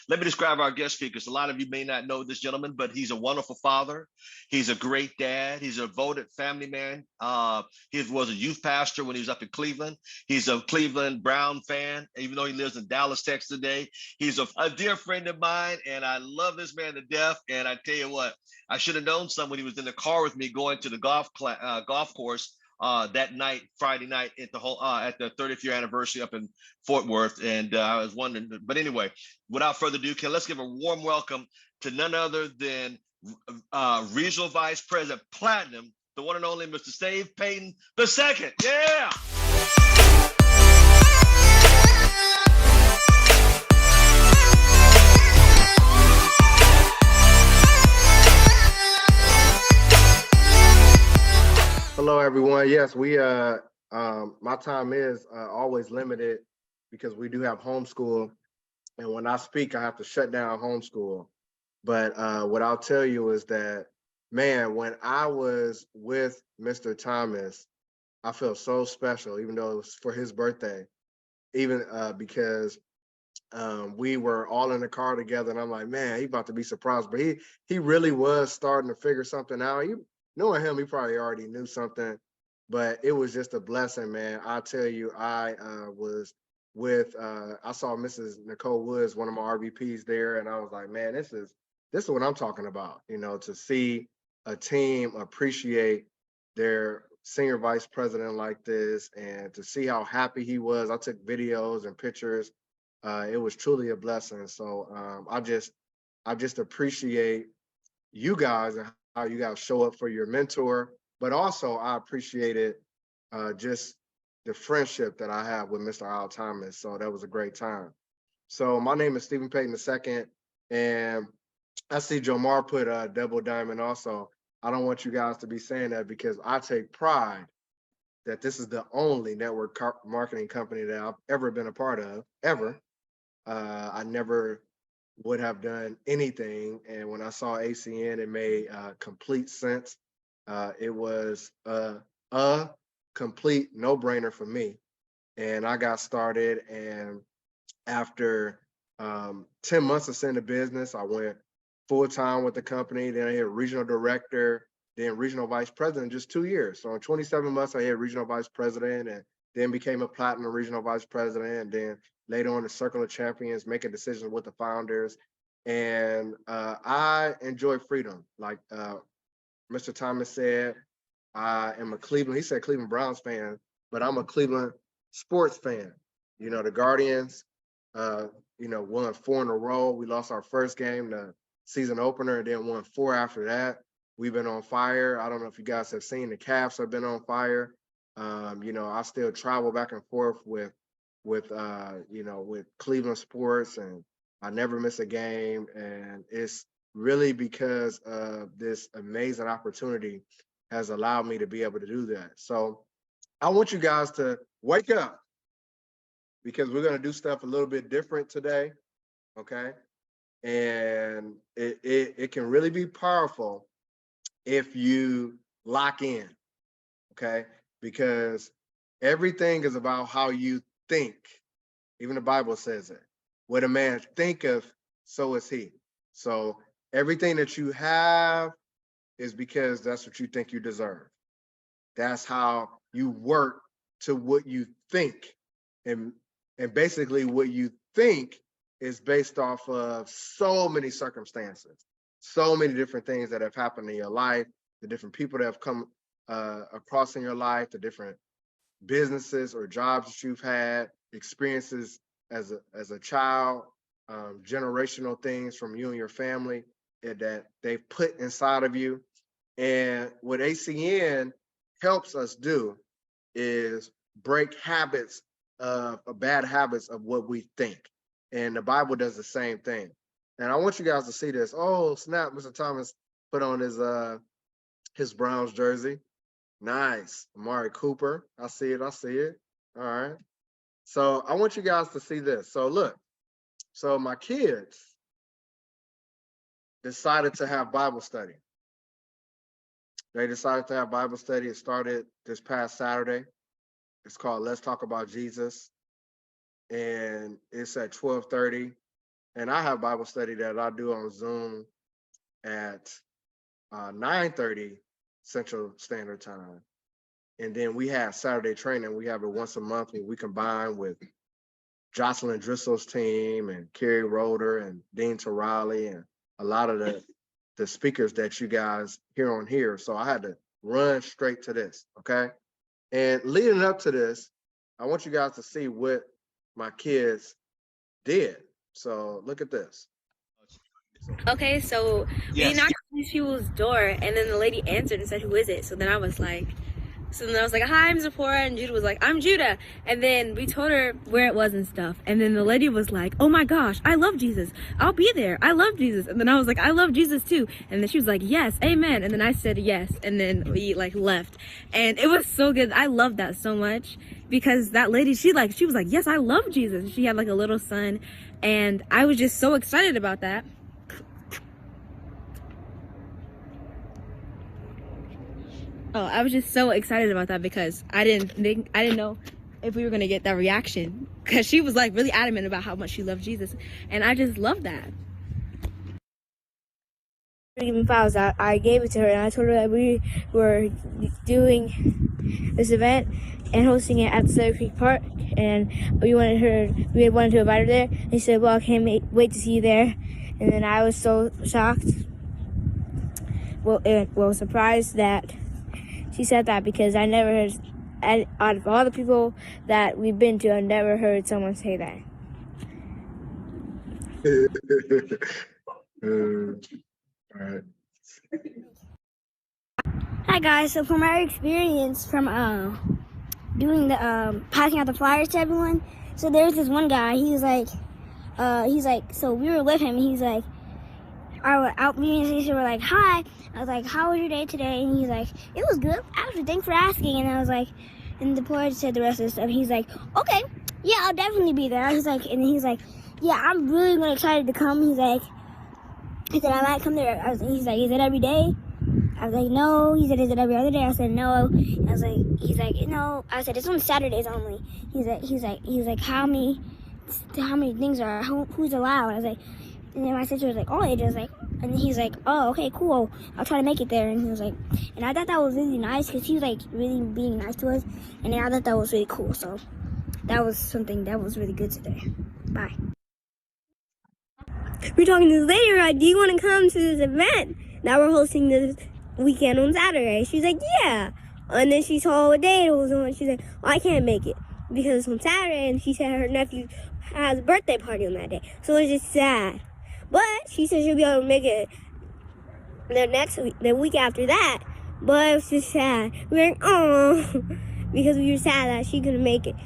Let me describe our guest speakers. A lot of you may not know this gentleman, but he's a wonderful father. He's a great dad. He's a devoted family man. He was a youth pastor when he was up in Cleveland. He's a Cleveland Brown fan, even though he lives in Dallas, Texas today. He's a dear friend of mine, and I love this man to death. And I tell you what, I should have known someone. He was in the car with me going to the golf course that night, Friday night, at the 30th year anniversary up in Fort Worth. And I was wondering, but anyway, without further ado, let's give a warm welcome to none other than Regional Vice President Platinum, the one and only Mr. Steve Payten II. Yeah. Hello, everyone. Yes, my time is always limited because we do have homeschool. And when I speak, I have to shut down homeschool. But what I'll tell you is that, man, when I was with Mr. Thomas, I felt so special, even though it was for his birthday, even because we were all in the car together. And I'm like, man, he about to be surprised. But he really was starting to figure something out. Knowing him, he probably already knew something, but it was just a blessing, man. I tell you, I saw Mrs. Nicole Woods, one of my RVPs there, and I was like, man, this is what I'm talking about, to see a team appreciate their senior vice president like this and to see how happy he was. I took videos and pictures. It was truly a blessing. So I just appreciate you guys and how you guys show up for your mentor, but also I appreciated just the friendship that I have with Mr. Al Thomas. So that was a great time. So my name is Stephen Payten II, and I see Jomar put a double diamond also. I don't want you guys to be saying that because I take pride that this is the only network marketing company that I've ever been a part of, ever. I never would have done anything. And when I saw ACN, it made complete sense. It was a complete no-brainer for me. And I got started, and after 10 months of sitting in business, I went full-time with the company. Then I hit regional director, then regional vice president in just 2 years. So in 27 months, I hit regional vice president and then became a platinum regional vice president. And then later on the Circle of Champions, making decisions with the founders. And I enjoy freedom. Like Mr. Thomas said, I am a Cleveland, he said Cleveland Browns fan, but I'm a Cleveland sports fan. The Guardians, won 4 in a row. We lost our first game, the season opener, and then won 4 after that. We've been on fire. I don't know if you guys have seen, the Cavs have been on fire. I still travel back and forth with Cleveland sports, and I never miss a game. And it's really because of this amazing opportunity has allowed me to be able to do that. So I want you guys to wake up because we're going to do stuff a little bit different today. Okay. And it can really be powerful if you lock in. Okay. Because everything is about how you think. Even the Bible says it. What a man thinketh, so is he. So everything that you have is because that's what you think you deserve. That's how you work to what you think. And basically what you think is based off of so many circumstances, so many different things that have happened in your life, the different people that have come across in your life, the different businesses or jobs that you've had, experiences as a child, generational things from you and your family that they've put inside of you. And what ACN helps us do is break habits of bad habits of what we think. And the Bible does the same thing. And I want you guys to see this. Oh, snap, Mr. Thomas put on his Browns jersey. Nice. Amari Cooper. I see it. All right. So I want you guys to see this. So look, so my kids decided to have Bible study. They decided to have Bible study. It started this past Saturday. It's called Let's Talk About Jesus. And it's at 12:30. And I have Bible study that I do on Zoom at 9:30 Central Standard Time. And then we have Saturday training. We have it once a month, and we combine with Jocelyn Driscoll's team and Kerry Roder and Dean Torali and a lot of the speakers that you guys hear on here. So I had to run straight to this, okay? And leading up to this, I want you guys to see what my kids did. So look at this. Okay, so we knocked on these people's door, and then the lady answered and said, "Who is it?" So then I was like, "Hi, I'm Zipporah," and Judah was like, "I'm Judah." And then we told her where it was and stuff. And then the lady was like, "Oh my gosh, I love Jesus. I'll be there. I love Jesus." And then I was like, "I love Jesus too." And then she was like, "Yes, amen." And then I said yes. And then we like left. And it was so good. I loved that so much because that lady, she was like, "Yes, I love Jesus." She had like a little son. And I was just so excited about that. Oh, I was just so excited about that because I didn't know if we were gonna get that reaction because she was like really adamant about how much she loved Jesus, and I just love that. Even files, I gave it to her and I told her that we were doing this event and hosting it at Cedar Creek Park, and we wanted to invite her there. And she said, "Well, I can't wait to see you there." And then I was so shocked, surprised that she said that because I never heard, out of all the people that we've been to, I've never heard someone say that. All right. Hi guys, so from our experience from doing the passing out the flyers to everyone, so there's this one guy, he's like, so we were with him, he's like, me and Stacey were like, "Hi." I was like, "How was your day today?" And he's like, "It was good, actually, thanks for asking." And I was like, and the boy said the rest of the stuff. He's like, "Okay, yeah, I'll definitely be there." He's like, "Yeah, I'm really excited to come." He said, "I might come there." He's like, "Is it every day?" I was like, "No." He said, "Is it every other day?" I said, "No." He's like, "No." I said, "It's on Saturdays only." He's like, how many things are, who's allowed? I was like, and then my sister was like, "All ages," like, and he's like, "Oh, okay, cool. I'll try to make it there." And he was like, and I thought that was really nice because he was like really being nice to us, and I thought that was really cool. So that was something that was really good today. Bye. We're talking to this lady, right? "Do you want to come to this event that we're hosting this weekend on Saturday?" She's like, "Yeah." And then she saw what day it was on. She's like, "Oh, I can't make it because it's on Saturday." And she said her nephew has a birthday party on that day. So it's just sad. But she said she'll be able to make it the week after that. But it was just sad. We were like, "Oh," because we were sad that she couldn't make it.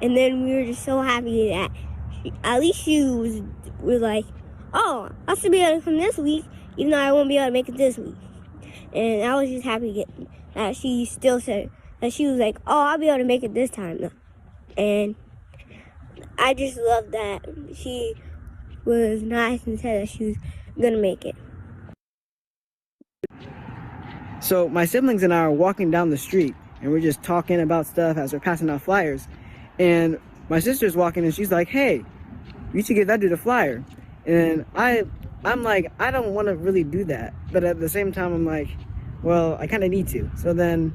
And then we were just so happy that at least she was like, "Oh, I should be able to come this week, even though I won't be able to make it this week." And I was just happy that she still said that she was like, "Oh, I'll be able to make it this time though." And I just love that she was nice and said that she was gonna make it. So my siblings and I are walking down the street and we're just talking about stuff as we're passing out flyers. And my sister's walking and she's like, "Hey, you should give that dude a flyer." And I'm like, I don't want to really do that. But at the same time, I'm like, well, I kind of need to. So then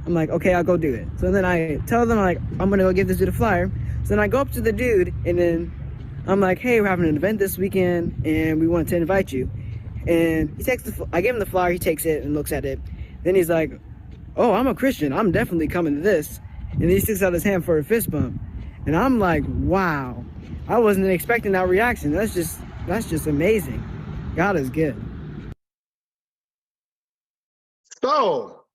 I'm like, okay, I'll go do it. So then I tell them, like, I'm going to go give this dude a flyer. So then I go up to the dude and then I'm like, "Hey, we're having an event this weekend and we want to invite you." And I give him the flyer, he takes it and looks at it. Then he's like, "Oh, I'm a Christian, I'm definitely coming to this." And he sticks out his hand for a fist bump. And I'm like, wow, I wasn't expecting that reaction. That's just amazing. God is good. So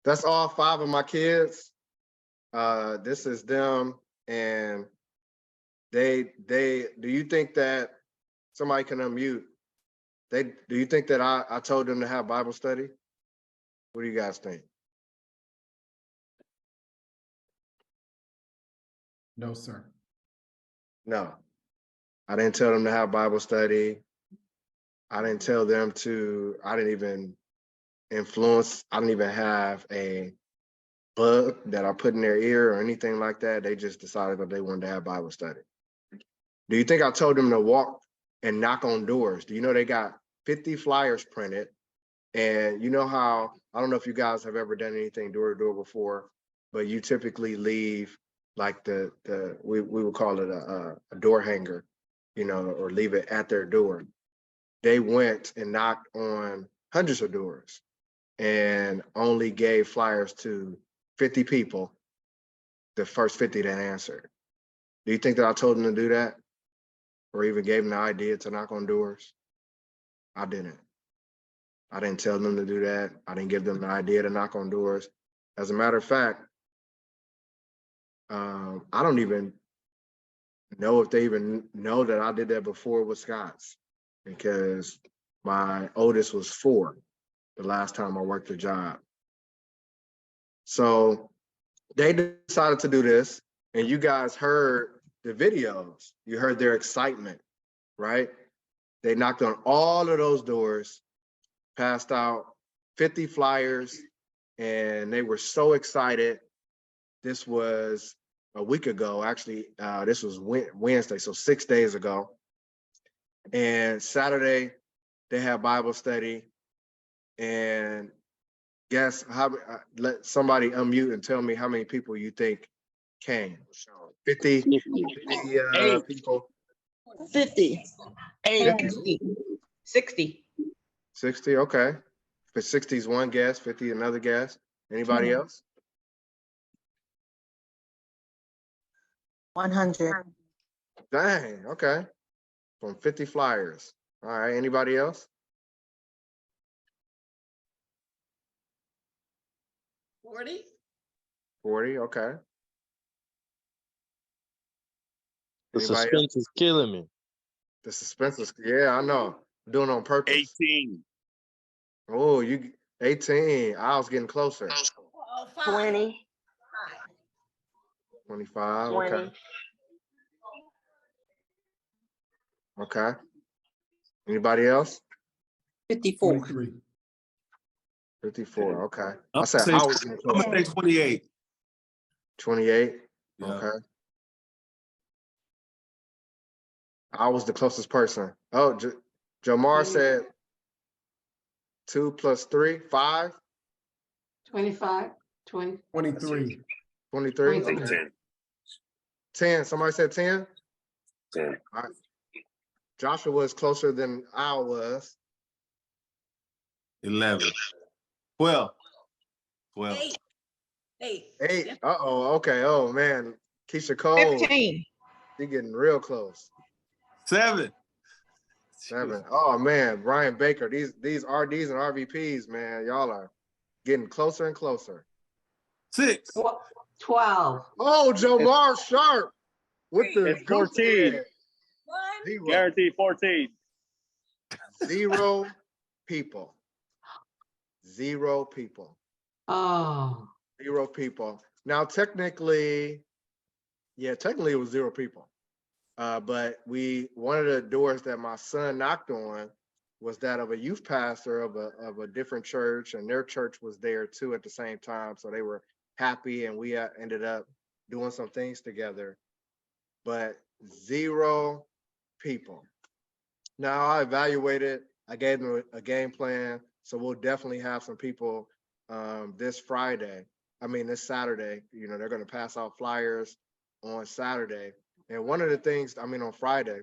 that's all 5 of my kids. This is them, and they do you think that somebody can unmute? Do you think that I told them to have Bible study? What do you guys think? No, sir. No, I didn't tell them to have Bible study. I didn't tell them to, I didn't even influence, I didn't even have a bug that I put in their ear or anything like that. They just decided that they wanted to have Bible study. Do you think I told them to walk and knock on doors? Do you know they got 50 flyers printed? And you know how, I don't know if you guys have ever done anything door to door before, but you typically leave like we would call it a door hanger, you know, or leave it at their door. They went and knocked on hundreds of doors and only gave flyers to 50 people, the first 50 that answered. Do you think that I told them to do that? Or even gave them the idea to knock on doors? I didn't. I didn't tell them to do that. I didn't give them the idea to knock on doors. As a matter of fact, I don't even know if they even know that I did that before with Scott's, because my oldest was 4 the last time I worked a job. So they decided to do this, and you guys heard the videos. You heard their excitement, right? They knocked on all of those doors, passed out 50 flyers, and they were so excited. This was a week ago, actually. This was Wednesday, so 6 days ago. And Saturday, they had Bible study. And guess how? Let somebody unmute and tell me how many people you think came. 50 people. 50. 50. 60. 60, okay. But 60 is one guess, 50 another guess. Anybody else? 100. Dang, okay. From 50 flyers. All right, anybody else? 40. 40, okay. The Anybody suspense is killing me. The suspense is, yeah, I know. I'm doing it on purpose. 18. Oh, you 18. I was getting closer. 20. 25, 20. okay. Okay. Anybody else? 54. 54, okay. I'm I said gonna I was getting closer. say 28. 28, Yeah. okay. I was the closest person. Oh, Jamar said 2 plus 3, 5? 25, 20. 23. 23? Okay. 10. 10, somebody said 10? 10. All right. Joshua was closer than I was. 11. 12. 12. 8. 8. Uh-oh, okay. Oh, man. Keisha Cole, 15. she getting real close. 7. 7. Oh, man. Brian Baker, these RDs and RVPs, man, y'all are getting closer and closer. 6. 12. Oh, Jamar Sharp with the It's 14. head. 0. Guaranteed 14. 0 people. 0 people. Oh, 0 people. Now, technically it was 0 people. But one of the doors that my son knocked on was that of a youth pastor of a different church, and their church was there too at the same time. So they were happy, and we ended up doing some things together. But 0 people. Now I evaluated, I gave them a game plan. So we'll definitely have some people this Saturday. You know, they're going to pass out flyers on Saturday. And one of the things, on Friday,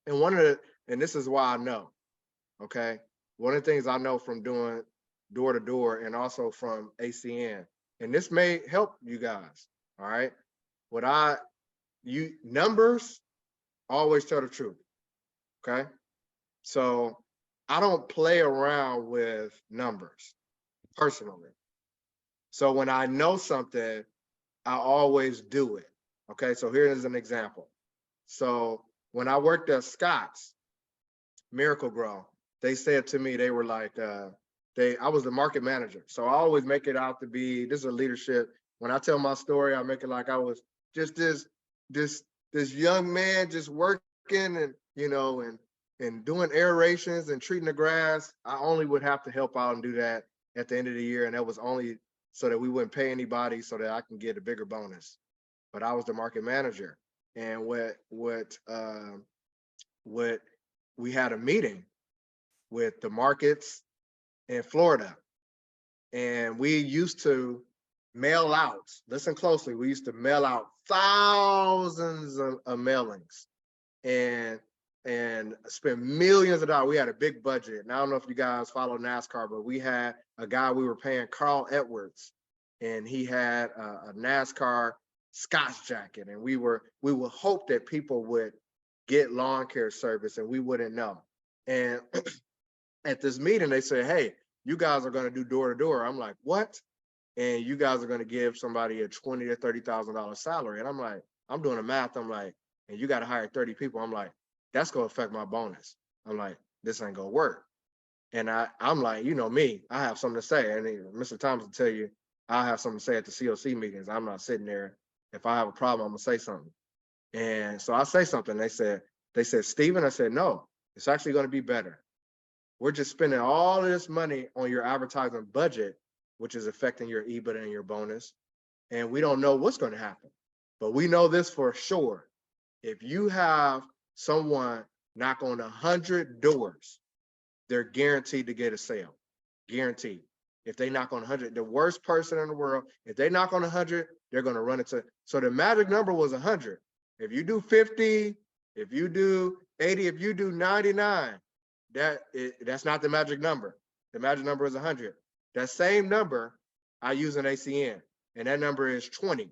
and this is why I know, okay? One of the things I know from doing door to door and also from ACN, and this may help you guys, all right? Numbers always tell the truth, okay? So I don't play around with numbers personally. So when I know something, I always do it. Okay, so here is an example. So when I worked at Scott's Miracle Grow, they said to me, they were like, I was the market manager. So I always make it out to be, this is a leadership. When I tell my story, I make it like I was just this young man just working and, you know, and doing aerations and treating the grass. I only would have to help out and do that at the end of the year. And that was only so that we wouldn't pay anybody so that I can get a bigger bonus. But I was the market manager. And what we had a meeting with the markets in Florida, and we used to mail out, listen closely, we used to mail out thousands of mailings and spend millions of dollars. We had a big budget. And I don't know if you guys follow NASCAR, but we had a guy we were paying, Carl Edwards, and he had a NASCAR Scotch jacket. And we would hope that people would get lawn care service and we wouldn't know. And at this meeting, they said, hey, you guys are going to do door to door. I'm like, what? And you guys are going to give somebody a $20,000 to $30,000 salary. And I'm like, I'm doing the math. I'm like, and you got to hire 30 people. I'm like, that's going to affect my bonus. I'm like, this ain't going to work. And I'm like, you know me, I have something to say. And Mr. Thomas will tell you, I have something to say at the COC meetings. I'm not sitting there. If I have a problem, I'm going to say something. And so I say something. They said, Stephen, I said, no, it's actually going to be better. We're just spending all of this money on your advertising budget, which is affecting your EBITDA and your bonus. And we don't know what's going to happen. But we know this for sure. If you have someone knock on 100 doors, they're guaranteed to get a sale. Guaranteed. If they knock on 100, the worst person in the world, if they knock on 100, they're going to run into. So the magic number was 100. If you do 50, if you do 80, if you do 99, that's not the magic number. The magic number is 100. That same number I use in ACN, and that number is 20.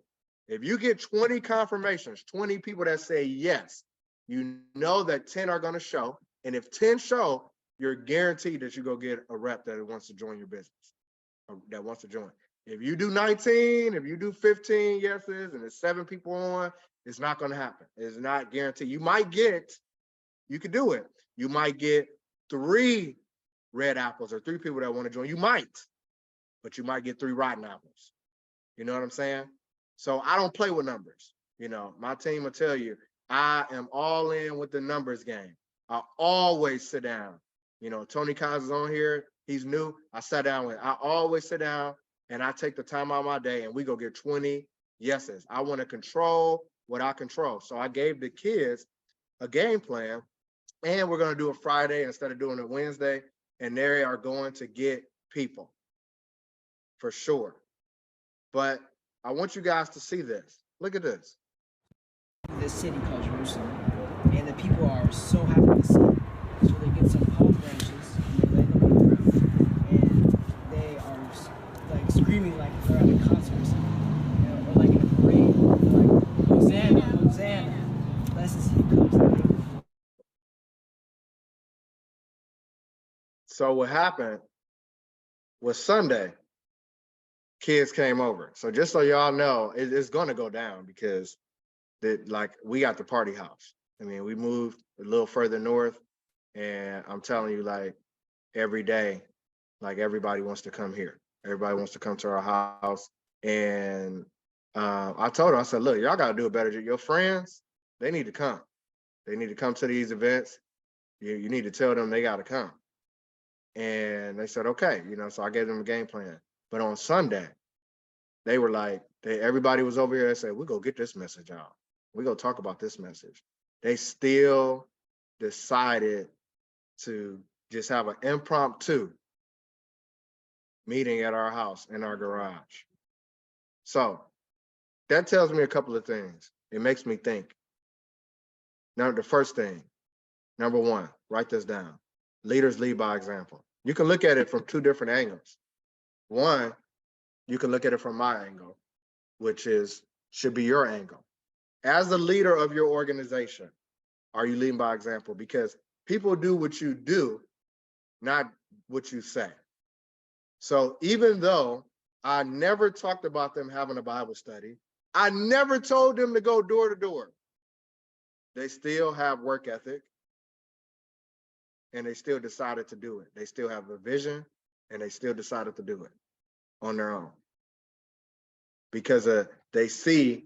If you get 20 confirmations, 20 people that say yes, you know that 10 are going to show. And if 10 show, you're guaranteed that you go get a rep that wants to join your business, or that wants to join. If you do 19, if you do 15 yeses, and there's 7 people on, it's not going to happen. It's not guaranteed. You could do it. You might get 3 red apples or 3 people that want to join. You might, but you might get 3 rotten apples. You know what I'm saying? So I don't play with numbers. You know, my team will tell you, I am all in with the numbers game. I always sit down. You know, Tony Collins is on here. He's new. I always sit down and I take the time out of my day and we go get 20 yeses. I want to control what I control. So I gave the kids a game plan, and we're going to do it Friday instead of doing it Wednesday. And they are going to get people for sure. But I want you guys to see this. Look at this. This city called Jerusalem, and the people are so happy to see it. So they get some palm branches and they lay them on the ground, and they are like screaming like they're at a concert or something, you know, or like in a parade. They're like, Hosanna, Hosanna, blessed is he who comes in the name of the Lord. So what happened was Sunday, kids came over. So just so y'all know, it's going to go down because we got the party house. I mean, we moved a little further north, and I'm telling you, like, every day, like, everybody wants to come here. Everybody wants to come to our house. And I told her, I said, look, y'all got to do it better. Your friends, they need to come. They need to come to these events. You need to tell them they got to come. And they said, okay, you know, so I gave them a game plan. But on Sunday, they were like, everybody was over here. They said, we're going to get this message out. We're going to talk about this message. They still decided to just have an impromptu meeting at our house in our garage. So that tells me a couple of things. It makes me think. Now, the first thing, number 1, write this down. Leaders lead by example. You can look at it from 2 different angles. One, you can look at it from my angle, which should be your angle. As the leader of your organization, are you leading by example? Because people do what you do, not what you say. So even though I never talked about them having a Bible study, I never told them to go door to door, they still have work ethic, and they still decided to do it. They still have a vision, and they still decided to do it on their own. Because they see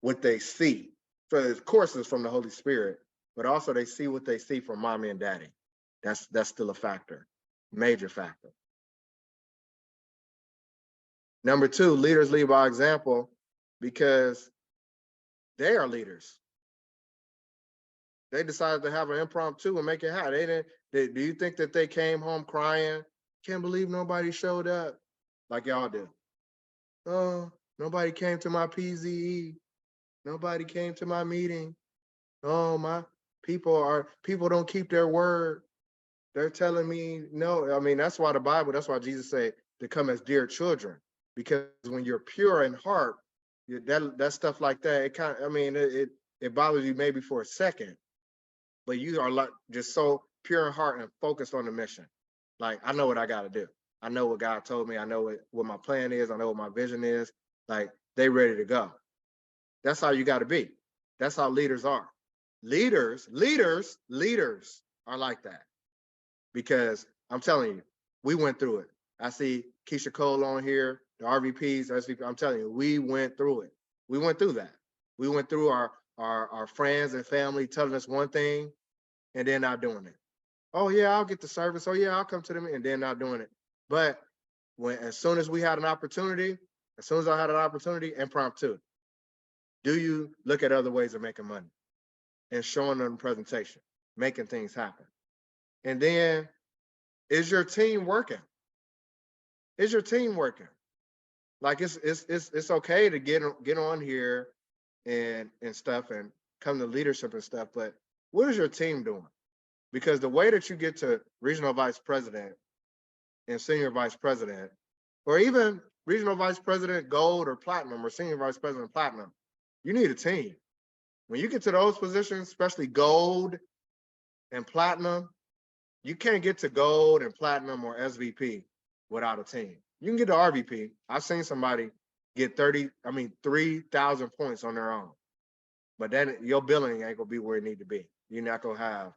what they see. So of course it's from the Holy Spirit, but also they see what they see from mommy and daddy. That's still a factor, major factor. Number 2, leaders lead by example because they are leaders. They decided to have an impromptu and make it happen. They didn't. Do you think that they came home crying? Can't believe nobody showed up like y'all do. Oh, nobody came to my PZE. Nobody came to my meeting. Oh, my people don't keep their word. They're telling me no. I mean, that's why that's why Jesus said to come as dear children. Because when you're pure in heart, that stuff like that, it bothers you maybe for a second, but you are like just so pure in heart and focused on the mission. Like, I know what I got to do. I know what God told me. I know what my plan is. I know what my vision is. Like, they ready to go. That's how you got to be. That's how leaders are. Leaders are like that. Because I'm telling you, we went through it. I see Keisha Cole on here, the RVPs, SVP. I'm telling you, we went through it. We went through that. We went through our friends and family telling us one thing and then not doing it. Oh yeah, I'll get the service. Oh yeah, I'll come to them, and then not doing it. But as soon as we had an opportunity, as soon as I had an opportunity, impromptu. Do you look at other ways of making money and showing them presentation, making things happen? And then, is your team working? Is your team working? Like, it's okay to get on here and stuff and come to leadership and stuff, but what is your team doing? Because the way that you get to regional vice president and senior vice president, or even regional vice president gold or platinum, or senior vice president platinum, you need a team. When you get to those positions, especially gold and platinum, you can't get to gold and platinum or SVP without a team. You can get to RVP. I've seen somebody get 3,000 points on their own, but then your billing ain't gonna be where it need to be. You're not gonna have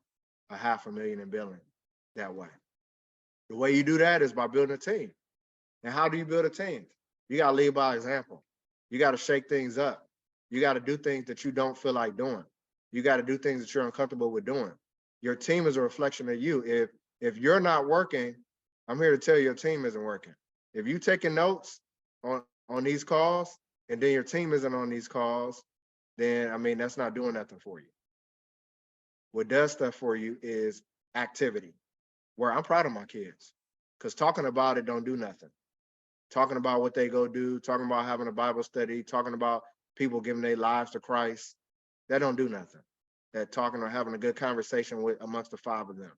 $500,000 in billing that way. The way you do that is by building a team. And how do you build a team? You gotta lead by example. You gotta shake things up. You gotta do things that you don't feel like doing. You gotta do things that you're uncomfortable with doing. Your team is a reflection of you. If you're not working, I'm here to tell you your team isn't working. If you taking notes on these calls and then your team isn't on these calls, then that's not doing nothing for you. What does stuff for you is activity, where I'm proud of my kids, because talking about it don't do nothing. Talking about what they go do, talking about having a Bible study, talking about people giving their lives to Christ, that don't do nothing. That talking or having a good conversation amongst the 5 of them.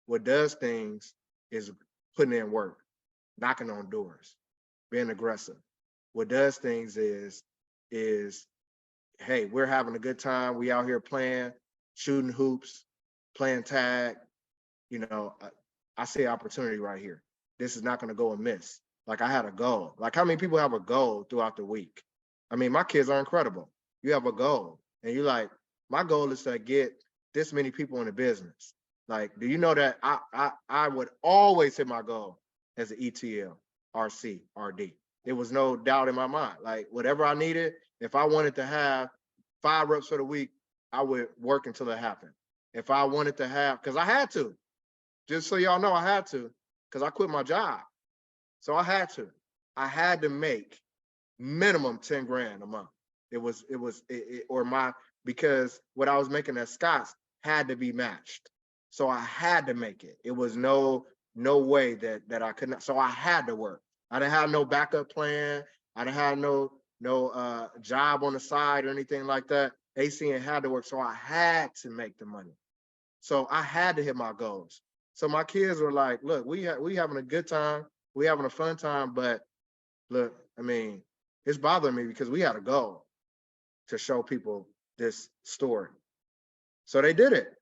What does things is putting in work, knocking on doors, being aggressive. What does things is, hey, we're having a good time. We out here playing, shooting hoops, playing tag. I see opportunity right here. This is not going to go amiss. Like, I had a goal. Like, how many people have a goal throughout the week? My kids are incredible. You have a goal, and you're like, my goal is to get this many people in the business. Like, do you know that I would always hit my goal as an ETL, RC, RD. There was no doubt in my mind. Like, whatever I needed, if I wanted to have 5 reps for the week, I would work until it happened. If I wanted to have, because I had to, just so y'all know, I had to, because I quit my job. So I had to make minimum 10 grand a month. Because what I was making at Scott's had to be matched. So I had to make it. It was no way that I could not. So I had to work. I didn't have no backup plan. I didn't have no job on the side or anything like that. ACN had to work. So I had to make the money. So I had to hit my goals. So my kids were like, look, we having a good time. We having a fun time. But look, it's bothering me because we had a goal to show people this story. So they did it.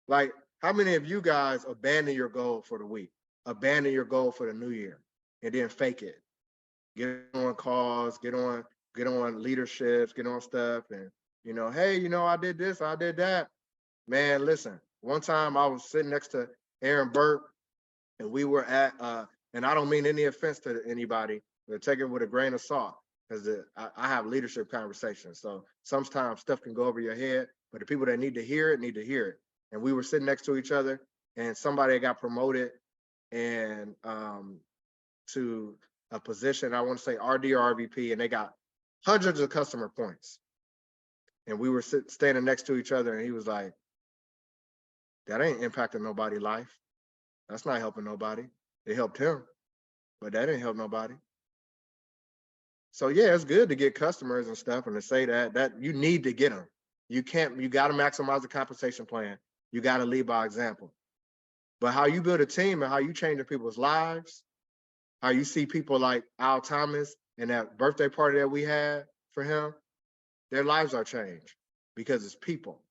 Like, how many of you guys abandon your goal for the week, abandon your goal for the new year, and then fake it? Get on calls, get on leaderships, get on stuff, and hey, I did this, I did that. Man, listen, one time I was sitting next to Aaron Burke, and we were at, and I don't mean any offense to anybody, but take it with a grain of salt, because I have leadership conversations. So sometimes stuff can go over your head, but the people that need to hear it need to hear it. And we were sitting next to each other, and somebody got promoted and to a position, I want to say RD or RVP, and they got hundreds of customer points. And we were standing next to each other, and he was like, that ain't impacting nobody's life. That's not helping nobody. It helped him, but that didn't help nobody. So yeah, it's good to get customers and stuff, and to say that you need to get them. You got to maximize the compensation plan. You got to lead by example. But how you build a team and how you change people's lives, how you see people like Al Thomas and that birthday party that we had for him, their lives are changed because it's people.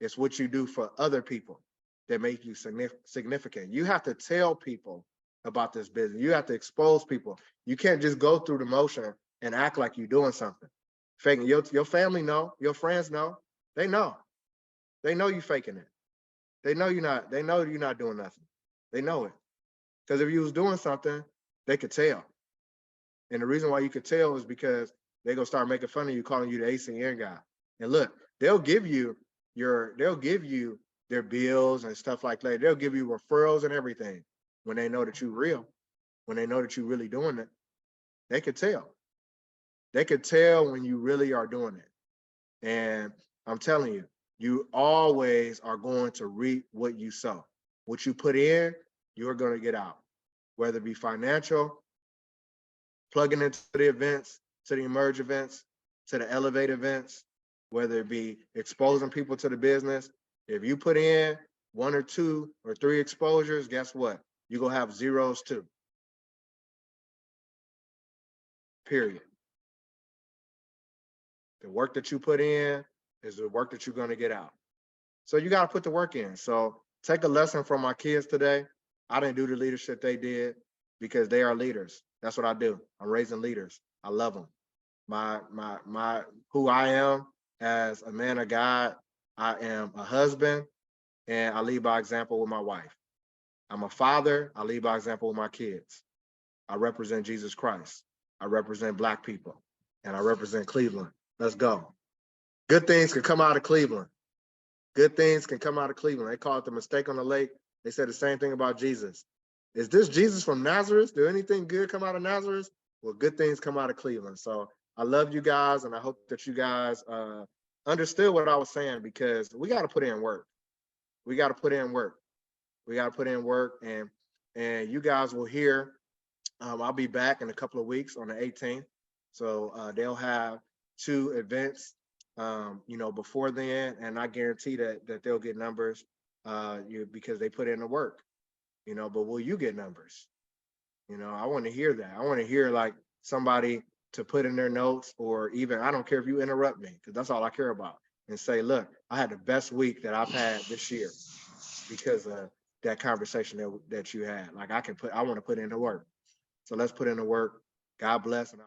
It's what you do for other people that make you significant. You have to tell people about this business. You have to expose people. You can't just go through the motion and act like you're doing something. Faking. Your family know, your friends know, they know. They know you faking it. They know you're not doing nothing. They know it. Because if you was doing something, they could tell. And the reason why you could tell is because they're gonna start making fun of you, calling you the ACN guy. And look, they'll give you their bills and stuff like that. They'll give you referrals and everything when they know that you're real, when they know that you're really doing it. They could tell. They could tell when you really are doing it. And I'm telling you, you always are going to reap what you sow. What you put in, you're going to get out, whether it be financial, plugging into the events, to the emerge events, to the elevate events, whether it be exposing people to the business. If you put in 1 or 2 or 3 exposures, guess what? You're going to have zeros too. Period. The work that you put in is the work that you're going to get out. So you got to put the work in. So take a lesson from my kids today. I didn't do the leadership they did because they are leaders. That's what I do. I'm raising leaders. I love them. Who I am as a man of God, I am a husband, and I lead by example with my wife. I'm a father. I lead by example with my kids. I represent Jesus Christ. I represent Black people, and I represent Cleveland. Let's go. Good things can come out of Cleveland. Good things can come out of Cleveland. They call it the mistake on the lake. They said the same thing about Jesus. Is this Jesus from Nazareth? Did anything good come out of Nazareth? Well, good things come out of Cleveland. So I love you guys, and I hope that you guys understood what I was saying, because we got to put in work. We got to put in work. We got to put in work, and you guys will hear. I'll be back in a couple of weeks on the 18th. So they'll have 2 events, before then, and I guarantee that they'll get numbers, because they put in the work, but will you get numbers? I want to hear that. I want to hear like somebody to put in their notes, or even, I don't care if you interrupt me, because that's all I care about, and say, look, I had the best week that I've had this year because of that conversation that you had. Like I want to put in the work. So let's put in the work. God bless. And